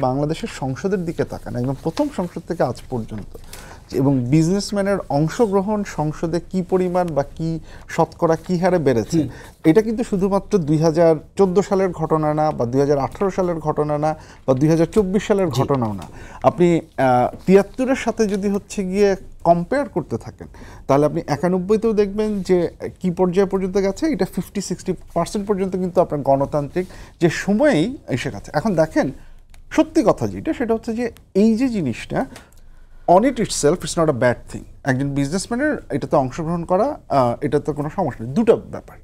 বাংলাদেশের সংসদের দিকে তাকান, একদম প্রথম সংসদ থেকে আজ পর্যন্ত, এবং বিজনেসম্যানের অংশগ্রহণ সংসদে কি পরিমাণ বা কি শতকরা কি হারে বেড়েছে, এটা কিন্তু শুধুমাত্র 2014 সালের ঘটনা না, বা 2018 সালের ঘটনা না, বা 2024 সালের ঘটনাও না। আপনি 73-এর সাথে যদি হচ্ছে গিয়ে কম্পেয়ার করতে থাকেন, তাহলে আপনি 91-তেও দেখবেন যে কি পর্যায়ে পর্যন্ত গেছে, এটা 50-60% পর্যন্ত কিন্তু আপনার গণতান্ত্রিক যে সময়েই এসে গেছে। এখন দেখেন সত্যি কথা যেটা, সেটা হচ্ছে যে এই যে জিনিসটা on it itself it's not a bad thing. একজন বিজনেসম্যানের এটাতে অংশগ্রহণ করা, এটাতে কোনো সমস্যা নেই। দুটো ব্যাপার।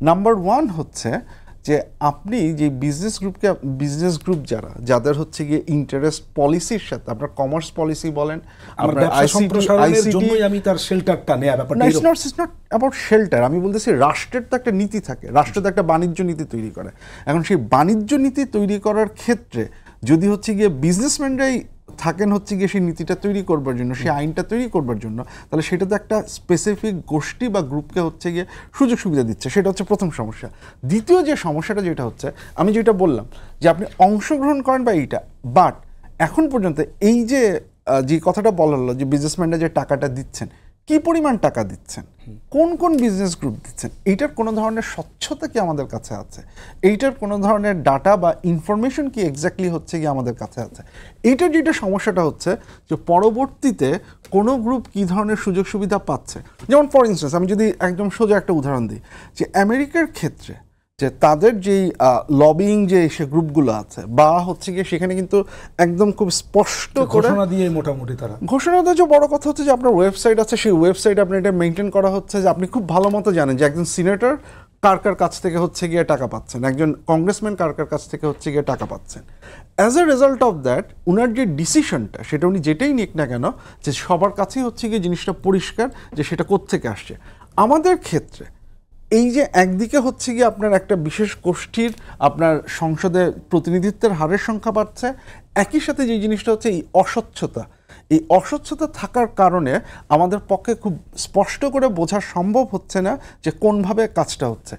নাম্বার ওয়ান হচ্ছে যে আপনি যে বিজনেস গ্রুপ যাদের হচ্ছে গিয়ে ইন্টারেস্ট পলিসির সাথে, আপনার কমার্স পলিসি বলেন, আপনার সম্প্রসারণের জন্যই আমি তার শেল্টারটা নেয়া ব্যাপারটা, ইটস নট অ্যাবাউট শেল্টার। আমি বলতেছি রাষ্ট্রের তো একটা নীতি থাকে, রাষ্ট্র তো একটা বাণিজ্য নীতি তৈরি করে। এখন সেই বাণিজ্য নীতি তৈরি করার ক্ষেত্রে যদি হচ্ছে গিয়ে বিজনেসম্যানরাই থাকেন হচ্ছে গিয়ে সেই নীতিটা তৈরি করবার জন্য, সেই আইনটা তৈরি করবার জন্য, তাহলে সেটা তো একটা স্পেসিফিক গোষ্ঠী বা গ্রুপকে হচ্ছে গিয়ে সুযোগ সুবিধা দিচ্ছে। সেটা হচ্ছে প্রথম সমস্যা। দ্বিতীয় যে সমস্যাটা যেটা হচ্ছে, আমি যেটা বললাম যে আপনি অংশগ্রহণ করেন বা এইটা, বাট এখন পর্যন্ত এই যে কথাটা বলা হলো যে বিজনেসম্যানরা যে টাকাটা দিচ্ছেন, কি পরিমাণ টাকা দিচ্ছেন, কোন কোন বিজনেস গ্রুপ দিচ্ছেন, এইটার কোনো ধরনের স্বচ্ছতা কি আমাদের কাছে আছে? এইটার কোনো ধরনের ডাটা বা ইনফরমেশন কি এক্স্যাক্টলি হচ্ছে কি আমাদের কাছে আছে? এইটার যেটা সমস্যাটা হচ্ছে যে পরবর্তীতে কোনো গ্রুপ কী ধরনের সুযোগ সুবিধা পাচ্ছে। যেমন ফর ইনস্টেন্স আমি যদি একদম সোজা একটা উদাহরণ দিই, যে আমেরিকার ক্ষেত্রে যে তাদের যেই লবিং যে সে গ্রুপগুলো আছে, বা হচ্ছে গিয়ে সেখানে কিন্তু একদম খুব স্পষ্ট করে ঘোষণা দিয়ে মোটামুটি তারা ঘোষণা দেওয়া। যে বড় কথা হচ্ছে যে আপনার ওয়েবসাইট আছে, সেই ওয়েবসাইটে আপনার এটা মেনটেন করা হচ্ছে যে আপনি খুব ভালো মতো জানেন যে একজন সিনেটর কার কার কাছ থেকে হচ্ছে গিয়ে টাকা পাচ্ছেন, একজন কংগ্রেসম্যান কার কার কাছ থেকে হচ্ছে গিয়ে টাকা পাচ্ছেন। As a result of that উনার যে ডিসিশনটা, সেটা উনি যেটাই নিক না কেন, যে সবার কাছেই হচ্ছে গিয়ে জিনিসটা পরিষ্কার যে সেটা কোত্থেকে আসছে। আমাদের ক্ষেত্রে এই যে একদিকে হচ্ছে গিয়ে আপনার একটা বিশেষ গোষ্ঠীর আপনার সংসদে প্রতিনিধিত্বের হারের সংখ্যা বাড়ছে, একই সাথে যে জিনিসটা হচ্ছে এই অস্বচ্ছতা থাকার কারণে আমাদের পক্ষে খুব স্পষ্ট করে বোঝা সম্ভব হচ্ছে না যে কোনভাবে কাজটা হচ্ছে।